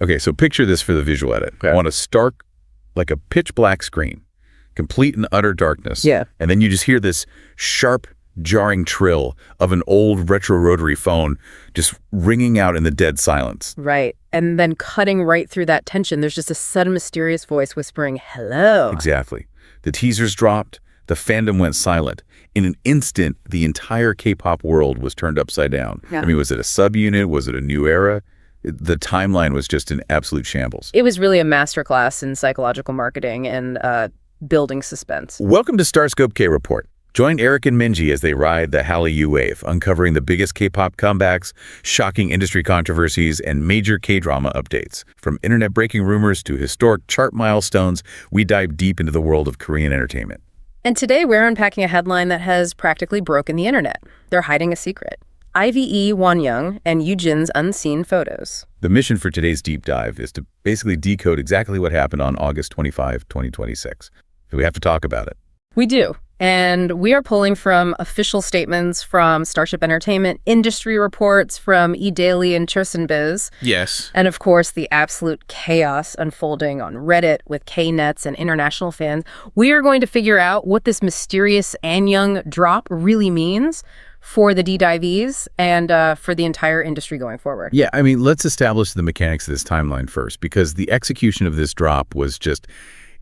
Okay, so picture this for the visual edit. Okay. I want a stark, like a pitch black screen, complete and utter darkness. Yeah. And then you just hear this sharp, jarring trill of an old retro rotary phone just ringing out in the dead silence. Right. And then cutting right through that tension, there's just a sudden mysterious voice whispering, hello. Exactly. The teasers dropped. The fandom went silent. In an instant, the entire K-pop world was turned upside down. Yeah. I mean, was it a subunit? Was it a new era? The timeline was just in absolute shambles. It was really a masterclass in psychological marketing and building suspense. Welcome to StarScope K-Report. Join Eric and Minji as they ride the Hallyu wave, uncovering the biggest K-pop comebacks, shocking industry controversies, and major K-drama updates. From internet-breaking rumors to historic chart milestones, we dive deep into the world of Korean entertainment. And today we're unpacking a headline that has practically broken the internet. They're hiding a secret. IVE Wonyoung and Yujin's unseen photos. The mission for today's deep dive is to basically decode exactly what happened on August 25, 2026. So we have to talk about it. We do. And we are pulling from official statements from Starship Entertainment, industry reports from eDaily and Chosunbiz. Yes. And of course, the absolute chaos unfolding on Reddit with K-Netz and international fans. We are going to figure out what this mysterious Annyeongz drop really means for the D-divees and for the entire industry going forward. Yeah, I mean, let's establish the mechanics of this timeline first, because the execution of this drop was just,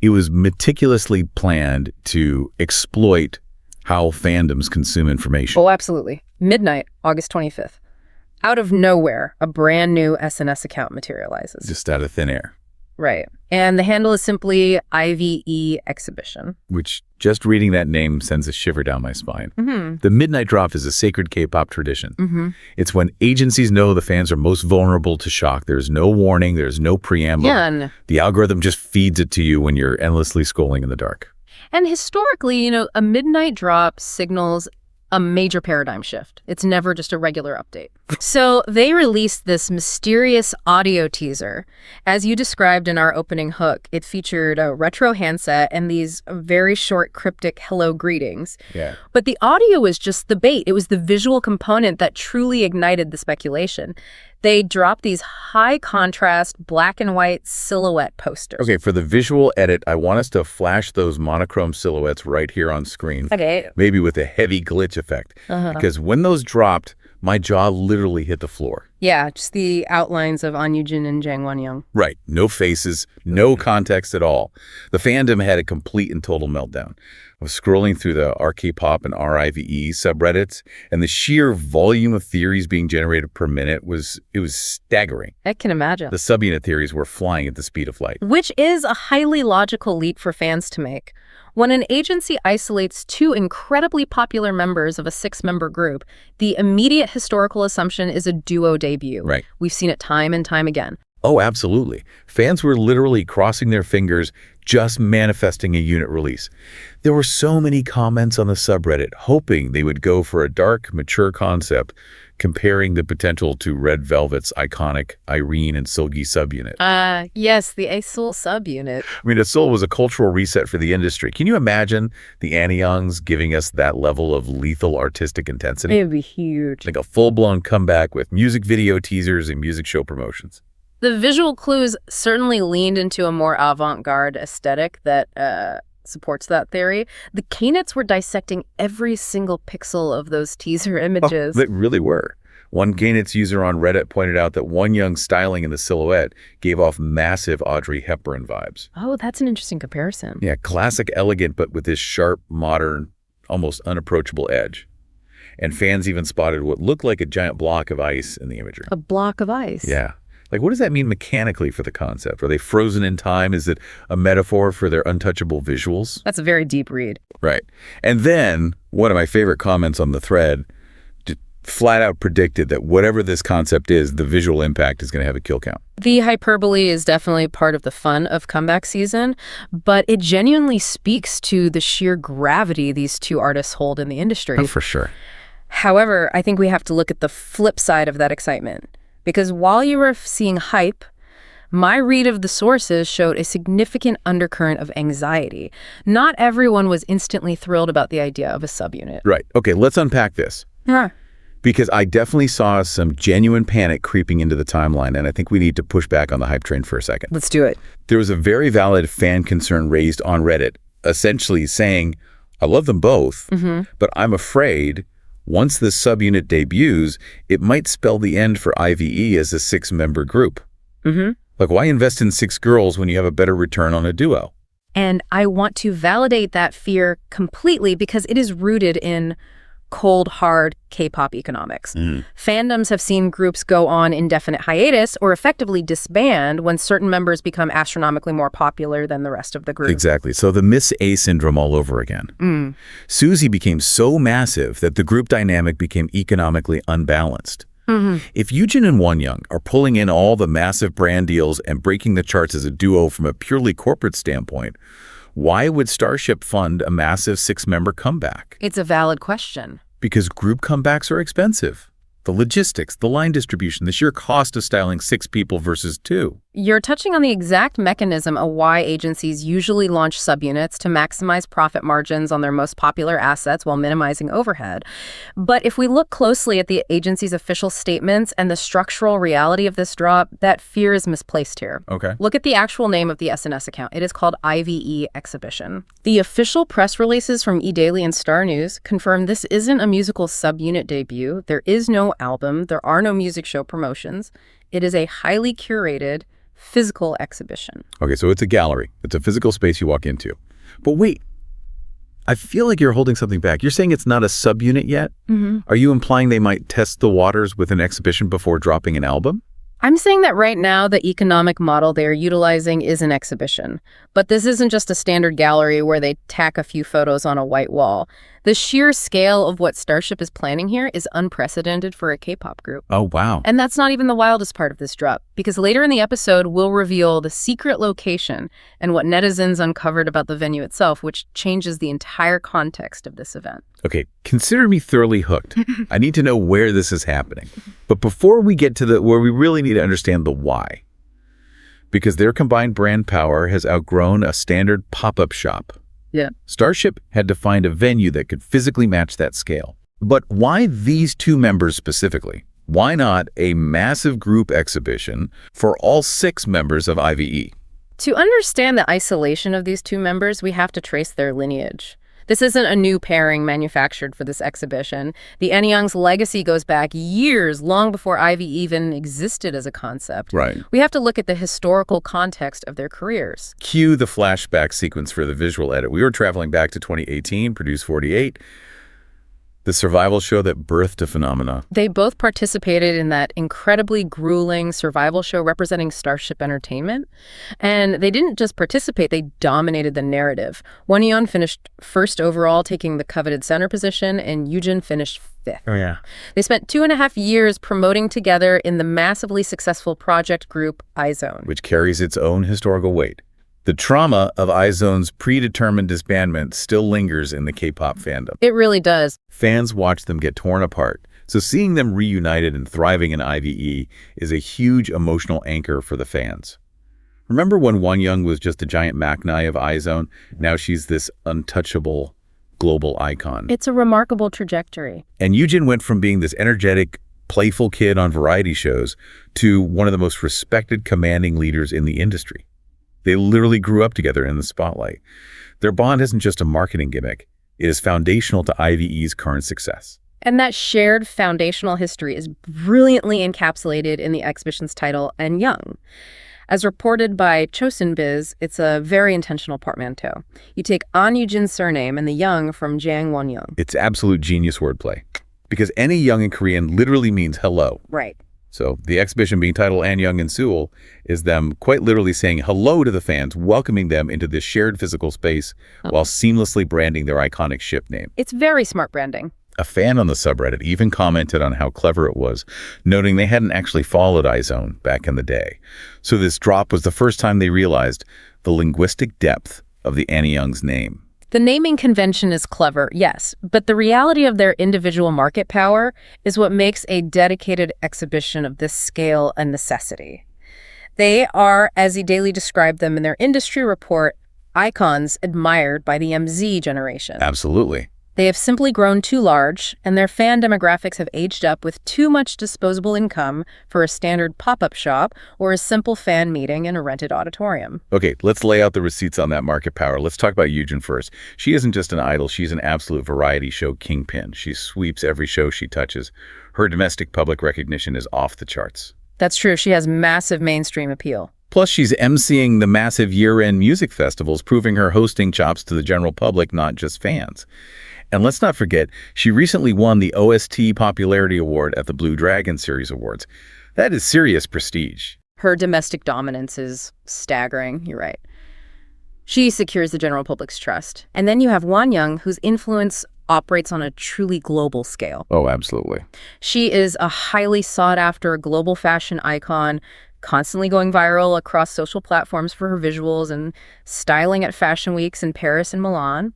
it was meticulously planned to exploit how fandoms consume information. Oh, absolutely. Midnight, August 25th. Out of nowhere, a brand new SNS account materializes. Just out of thin air. Right. And the handle is simply IVE Exhibition. Which, just reading that name sends a shiver down my spine. Mm-hmm. The midnight drop is a sacred K-pop tradition. Mm-hmm. It's when agencies know the fans are most vulnerable to shock. There's no warning. There's no preamble. Yeah. The algorithm just feeds it to you when you're endlessly scrolling in the dark. And historically, a midnight drop signals a major paradigm shift. It's never just a regular update. So they released this mysterious audio teaser. As you described in our opening hook, it featured a retro handset and these very short cryptic hello greetings. Yeah. But the audio was just the bait. It was the visual component that truly ignited the speculation. They dropped these high-contrast black and white silhouette posters. Okay, for the visual edit, I want us to flash those monochrome silhouettes right here on screen. Okay. Maybe with a heavy glitch effect. Because when those dropped, my jaw literally hit the floor. Yeah, just the outlines of Yujin and Jang Wonyoung. Right. No faces, no context at all. The fandom had a complete and total meltdown. I was scrolling through the Kpop and RIVE subreddits, and the sheer volume of theories being generated per minute was staggering. I can imagine. The subunit theories were flying at the speed of light. Which is a highly logical leap for fans to make. When an agency isolates two incredibly popular members of a 6-member group, the immediate historical assumption is a duo debut. Right. We've seen it time and time again. Oh, absolutely. Fans were literally crossing their fingers, just manifesting a unit release. There were so many comments on the subreddit hoping they would go for a dark, mature concept, comparing the potential to Red Velvet's iconic Irene and Seulgi subunit. Yes, the IN SEOUL subunit. I mean, SEOUL was a cultural reset for the industry. Can you imagine the Annyeongz giving us that level of lethal artistic intensity? It would be huge. Like a full-blown comeback with music video teasers and music show promotions. The visual clues certainly leaned into a more avant-garde aesthetic that supports that theory. The K-Netz were dissecting every single pixel of those teaser images. They really were. One K-Netz user on Reddit pointed out that Wonyoung's styling in the silhouette gave off massive Audrey Hepburn vibes. Oh, that's an interesting comparison. Yeah, classic elegant, but with this sharp, modern, almost unapproachable edge. And fans even spotted what looked like a giant block of ice in the imagery. A block of ice. Yeah. Like, what does that mean mechanically for the concept? Are they frozen in time? Is it a metaphor for their untouchable visuals? That's a very deep read. Right. And then one of my favorite comments on the thread flat out predicted that whatever this concept is, the visual impact is going to have a kill count. The hyperbole is definitely part of the fun of comeback season, but it genuinely speaks to the sheer gravity these two artists hold in the industry. Oh, for sure. However, I think we have to look at the flip side of that excitement. Because while you were seeing hype, my read of the sources showed a significant undercurrent of anxiety. Not everyone was instantly thrilled about the idea of a subunit. Right. Okay, let's unpack this. Yeah. Because I definitely saw some genuine panic creeping into the timeline, and I think we need to push back on the hype train for a second. Let's do it. There was a very valid fan concern raised on Reddit, essentially saying, I love them both, but I'm afraid once this subunit debuts, it might spell the end for IVE as a 6-member group. Like, why invest in 6 girls when you have a better return on a duo? And I want to validate that fear completely because it is rooted in cold, hard K-pop economics. Fandoms have seen groups go on indefinite hiatus or effectively disband when certain members become astronomically more popular than the rest of the group. Exactly. So the Miss A syndrome all over again. Suzy became so massive that the group dynamic became economically unbalanced. If Yujin and Wonyoung are pulling in all the massive brand deals and breaking the charts as a duo from a purely corporate standpoint, why would Starship fund a massive 6-member comeback? It's a valid question. Because group comebacks are expensive. The logistics, the line distribution, the sheer cost of styling 6 people versus 2. You're touching on the exact mechanism of why agencies usually launch subunits to maximize profit margins on their most popular assets while minimizing overhead. But if we look closely at the agency's official statements and the structural reality of this drop, that fear is misplaced here. Okay. Look at the actual name of the SNS account. It is called IVE Exhibition. The official press releases from eDaily and Star News confirm this isn't a musical subunit debut. There is no album. There are no music show promotions. It is a highly curated physical exhibition. Okay, so it's a gallery. It's a physical space you walk into. But wait, I feel like you're holding something back. You're saying it's not a subunit yet? Are you implying they might test the waters with an exhibition before dropping an album? I'm saying that right now the economic model they're utilizing is an exhibition. But this isn't just a standard gallery where they tack a few photos on a white wall. The sheer scale of what Starship is planning here is unprecedented for a K-pop group. Oh, wow. And that's not even the wildest part of this drop, because later in the episode, we'll reveal the secret location and what netizens uncovered about the venue itself, which changes the entire context of this event. Okay, consider me thoroughly hooked. I need to know where this is happening. But before we get to where we really need to understand the why, because their combined brand power has outgrown a standard pop-up shop. Yeah. Starship had to find a venue that could physically match that scale. But why these 2 members specifically? Why not a massive group exhibition for all 6 members of IVE? To understand the isolation of these 2 members, we have to trace their lineage. This isn't a new pairing manufactured for this exhibition. The Annyeongz legacy goes back years, long before IVE even existed as a concept. Right. We have to look at the historical context of their careers. Cue the flashback sequence for the visual edit. We were traveling back to 2018, Produce 48, the survival show that birthed a phenomena. They both participated in that incredibly grueling survival show representing Starship Entertainment. And they didn't just participate, they dominated the narrative. Wonyoung finished first overall, taking the coveted center position, and Yujin finished 5th. Oh, yeah. They spent 2.5 years promoting together in the massively successful project group INSEOUL, which carries its own historical weight. The trauma of INYZ's predetermined disbandment still lingers in the K-pop fandom. It really does. Fans watch them get torn apart, so seeing them reunited and thriving in IVE is a huge emotional anchor for the fans. Remember when Wonyoung was just a giant Maknae of INYZ? Now she's this untouchable global icon. It's a remarkable trajectory. And Yujin went from being this energetic, playful kid on variety shows to one of the most respected, commanding leaders in the industry. They literally grew up together in the spotlight. Their bond isn't just a marketing gimmick. It is foundational to IVE's current success. And that shared foundational history is brilliantly encapsulated in the exhibition's title, Annyeongz. As reported by Chosunbiz, it's a very intentional portmanteau. You take Anyjn's surname and the Young from Jang Wonyoung. It's absolute genius wordplay. Because Anyjnz in Korean literally means hello. Right. So the exhibition being titled Annyeongz in Seoul is them quite literally saying hello to the fans, welcoming them into this shared physical space while seamlessly branding their iconic ship name. It's very smart branding. A fan on the subreddit even commented on how clever it was, noting they hadn't actually followed INYZ back in the day. So this drop was the first time they realized the linguistic depth of the Annyeongz name. The naming convention is clever, yes, but the reality of their individual market power is what makes a dedicated exhibition of this scale a necessity. They are, as eDaily described them in their industry report, icons admired by the MZ generation. Absolutely. They have simply grown too large, and their fan demographics have aged up with too much disposable income for a standard pop-up shop or a simple fan meeting in a rented auditorium. Okay, let's lay out the receipts on that market power. Let's talk about Yujin first. She isn't just an idol, she's an absolute variety show kingpin. She sweeps every show she touches. Her domestic public recognition is off the charts. That's true. She has massive mainstream appeal. Plus, she's emceeing the massive year-end music festivals, proving her hosting chops to the general public, not just fans. And let's not forget, she recently won the OST Popularity Award at the Blue Dragon Series Awards. That is serious prestige. Her domestic dominance is staggering, you're right. She secures the general public's trust. And then you have Wonyoung, whose influence operates on a truly global scale. Oh, absolutely. She is a highly sought-after global fashion icon, constantly going viral across social platforms for her visuals and styling at fashion weeks in Paris and Milan.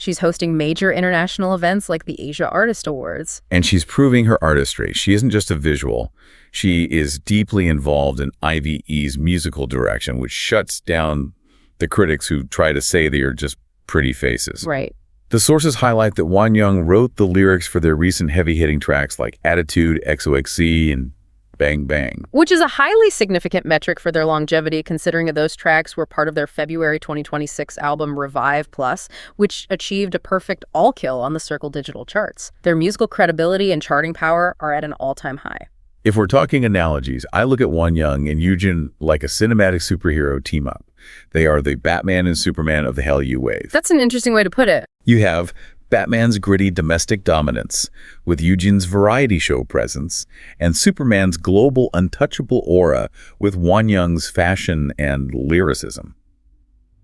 She's hosting major international events like the Asia Artist Awards. And she's proving her artistry. She isn't just a visual. She is deeply involved in IVE's musical direction, which shuts down the critics who try to say they are just pretty faces. Right. The sources highlight that Wonyoung wrote the lyrics for their recent heavy-hitting tracks like Attitude, XOXC, and Bang Bang. Which is a highly significant metric for their longevity, considering that those tracks were part of their February 2026 album Revive Plus, which achieved a perfect all-kill on the Circle Digital charts. Their musical credibility and charting power are at an all-time high. If we're talking analogies, I look at Wonyoung and Yujin like a cinematic superhero team-up. They are the Batman and Superman of the Hallyu wave. That's an interesting way to put it. You have Batman's gritty domestic dominance, with Yujin's variety show presence, and Superman's global untouchable aura with Wonyoung's fashion and lyricism.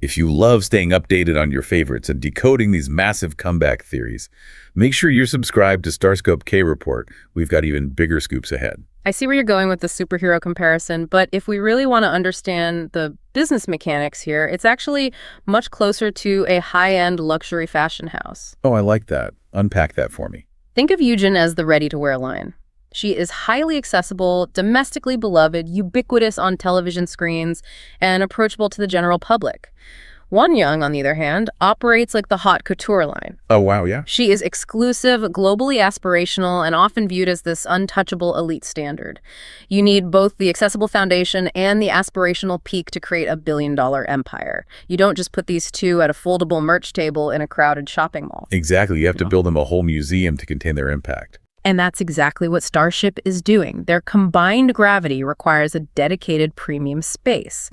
If you love staying updated on your favorites and decoding these massive comeback theories, make sure you're subscribed to StarScope K-Report. We've got even bigger scoops ahead. I see where you're going with the superhero comparison, but if we really want to understand the business mechanics here, it's actually much closer to a high-end luxury fashion house. Oh, I like that. Unpack that for me. Think of Yujin as the ready-to-wear line. She is highly accessible, domestically beloved, ubiquitous on television screens, and approachable to the general public. Wonyoung, on the other hand, operates like the haute couture line. Oh, wow, yeah. She is exclusive, globally aspirational, and often viewed as this untouchable elite standard. You need both the accessible foundation and the aspirational peak to create a billion-dollar empire. You don't just put these two at a foldable merch table in a crowded shopping mall. Exactly. You have to build them a whole museum to contain their impact. And that's exactly what Starship is doing. Their combined gravity requires a dedicated premium space.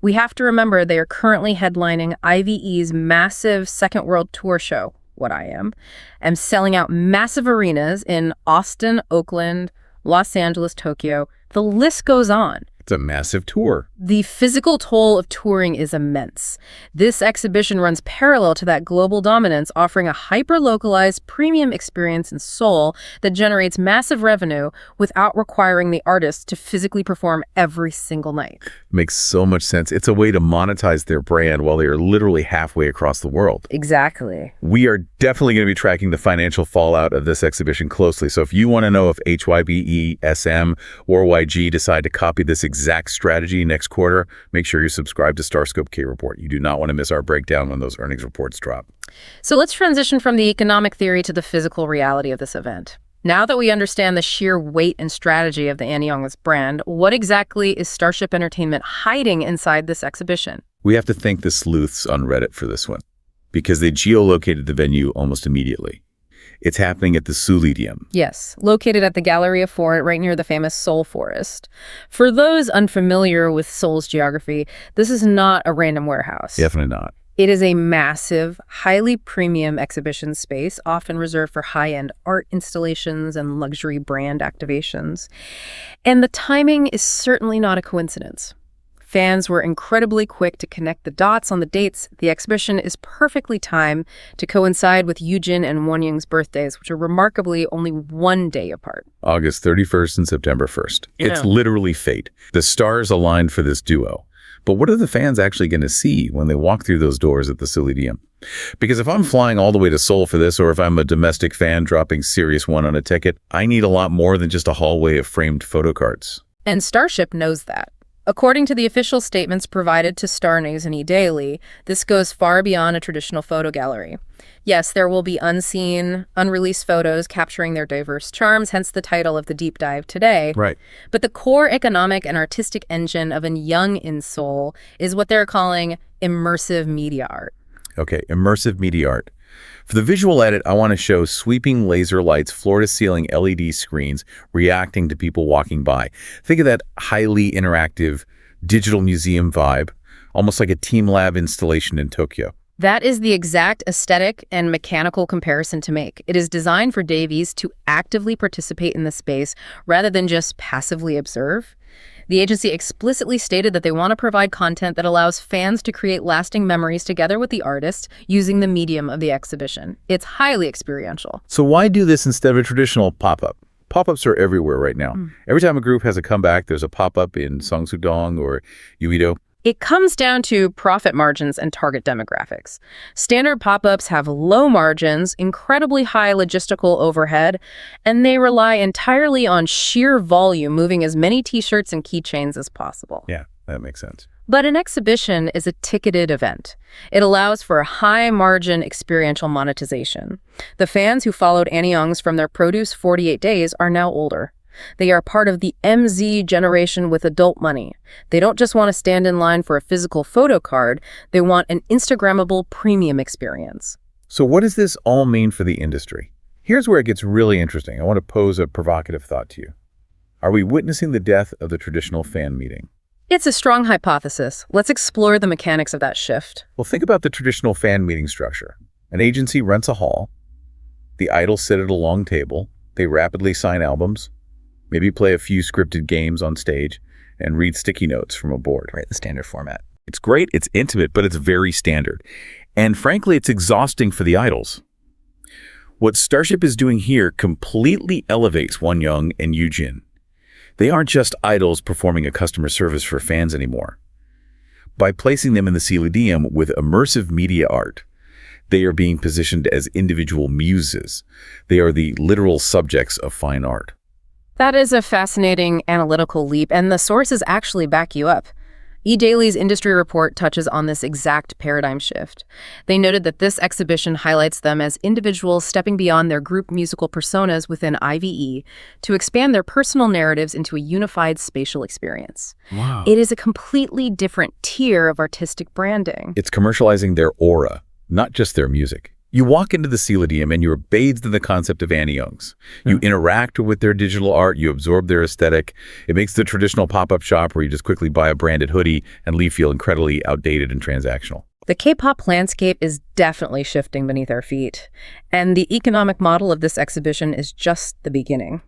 We have to remember they are currently headlining IVE's massive Second World Tour show, What I Am, and selling out massive arenas in Austin, Oakland, Los Angeles, Tokyo. The list goes on. It's a massive tour. The physical toll of touring is immense. This exhibition runs parallel to that global dominance, offering a hyper-localized premium experience in Seoul that generates massive revenue without requiring the artists to physically perform every single night. Makes so much sense. It's a way to monetize their brand while they are literally halfway across the world. Exactly. We are definitely going to be tracking the financial fallout of this exhibition closely. So if you want to know if HYBE, SM, or YG decide to copy this exact strategy next quarter, make sure you subscribe to StarScope K-Report. You do not want to miss our breakdown when those earnings reports drop. So let's transition from the economic theory to the physical reality of this event. Now that we understand the sheer weight and strategy of the Annyeongz brand, what exactly is Starship Entertainment hiding inside this exhibition? We have to thank the sleuths on Reddit for this one, because they geolocated the venue almost immediately. It's happening at the Seouliteum. Yes, located at the Galleria Foret, right near the famous Seoul Forest. For those unfamiliar with Seoul's geography, this is not a random warehouse. Definitely not. It is a massive, highly premium exhibition space, often reserved for high-end art installations and luxury brand activations. And the timing is certainly not a coincidence. Fans were incredibly quick to connect the dots on the dates. The exhibition is perfectly timed to coincide with Yujin and Wonyoung's birthdays, which are remarkably only one day apart. August 31st and September 1st. It's literally fate. The stars aligned for this duo. But what are the fans actually going to see when they walk through those doors at the Seouliteum? Because if I'm flying all the way to Seoul for this, or if I'm a domestic fan dropping Serious One on a ticket, I need a lot more than just a hallway of framed photo cards. And Starship knows that. According to the official statements provided to Star News and eDaily, this goes far beyond a traditional photo gallery. Yes, there will be unseen, unreleased photos capturing their diverse charms, hence the title of the deep dive today. Right. But the core economic and artistic engine of Annyeongz in Seoul is what they're calling immersive media art. Okay, immersive media art. For the visual edit, I want to show sweeping laser lights, floor-to-ceiling LED screens reacting to people walking by. Think of that highly interactive digital museum vibe, almost like a team lab installation in Tokyo. That is the exact aesthetic and mechanical comparison to make. It is designed for Davies to actively participate in the space rather than just passively observe. The agency explicitly stated that they want to provide content that allows fans to create lasting memories together with the artist using the medium of the exhibition. It's highly experiential. So why do this instead of a traditional pop-up? Pop-ups are everywhere right now. Every time a group has a comeback, there's a pop-up in Seongsudong or Uido. It comes down to profit margins and target demographics. Standard pop-ups have low margins, incredibly high logistical overhead, and they rely entirely on sheer volume, moving as many t-shirts and keychains as possible. Yeah, that makes sense. But an exhibition is a ticketed event. It allows for high-margin experiential monetization. The fans who followed Annyeongz from their produce 48 days are now older. They are part of the MZ generation with adult money. They don't just want to stand in line for a physical photo card. They want an Instagrammable premium experience. So what does this all mean for the industry? Here's where it gets really interesting. I want to pose a provocative thought to you. Are we witnessing the death of the traditional fan meeting? It's a strong hypothesis. Let's explore the mechanics of that shift. Well, think about the traditional fan meeting structure. An agency rents a hall. The idols sit at a long table. They rapidly sign albums. Maybe play a few scripted games on stage and read sticky notes from a board. Right, the standard format. It's great, it's intimate, but it's very standard. And frankly, it's exhausting for the idols. What Starship is doing here completely elevates Wonyoung and Yujin. They aren't just idols performing a customer service for fans anymore. By placing them in the Seouliteum with immersive media art, they are being positioned as individual muses. They are the literal subjects of fine art. That is a fascinating analytical leap, and the sources actually back you up. eDaily's industry report touches on this exact paradigm shift. They noted that this exhibition highlights them as individuals stepping beyond their group musical personas within IVE to expand their personal narratives into a unified spatial experience. Wow. It is a completely different tier of artistic branding. It's commercializing their aura, not just their music. You walk into the Seouliteum and you're bathed in the concept of Annyeongz. You interact with their digital art, you absorb their aesthetic. It makes the traditional pop-up shop where you just quickly buy a branded hoodie and leave feel incredibly outdated and transactional. The K-pop landscape is definitely shifting beneath our feet, and the economic model of this exhibition is just the beginning.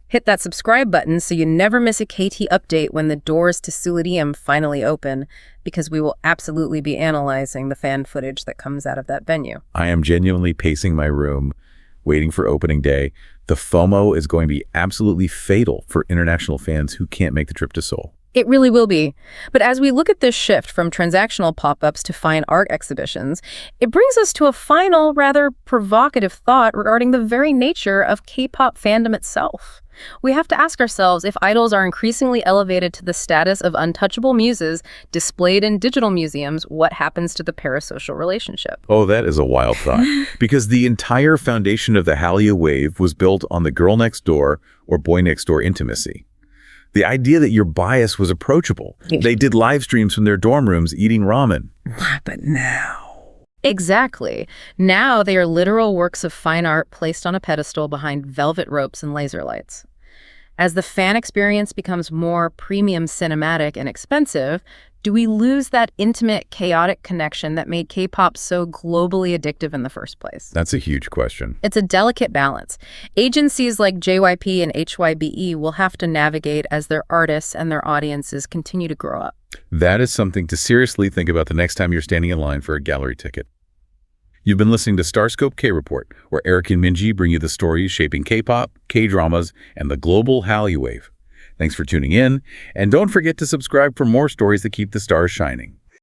Hit that subscribe button so you never miss a KT update when the doors to Seouliteum finally open, because we will absolutely be analyzing the fan footage that comes out of that venue. I am genuinely pacing my room, waiting for opening day. The FOMO is going to be absolutely fatal for international fans who can't make the trip to Seoul. It really will be. But as we look at this shift from transactional pop-ups to fine art exhibitions, it brings us to a final, rather provocative thought regarding the very nature of K-pop fandom itself. We have to ask ourselves, if idols are increasingly elevated to the status of untouchable muses displayed in digital museums, what happens to the parasocial relationship? Oh, that is a wild thought. Because the entire foundation of the Hallyu wave was built on the girl next door or boy next door intimacy. The idea that your bias was approachable. They did live streams from their dorm rooms eating ramen. But now... Exactly. Now they are literal works of fine art placed on a pedestal behind velvet ropes and laser lights. As the fan experience becomes more premium, cinematic, and expensive, do we lose that intimate, chaotic connection that made K-pop so globally addictive in the first place? That's a huge question. It's a delicate balance. Agencies like JYP and HYBE will have to navigate as their artists and their audiences continue to grow up. That is something to seriously think about the next time you're standing in line for a gallery ticket. You've been listening to StarScope K-Report, where Eric and Minji bring you the stories shaping K-pop, K-dramas, and the global Hallyu wave. Thanks for tuning in, and don't forget to subscribe for more stories that keep the stars shining.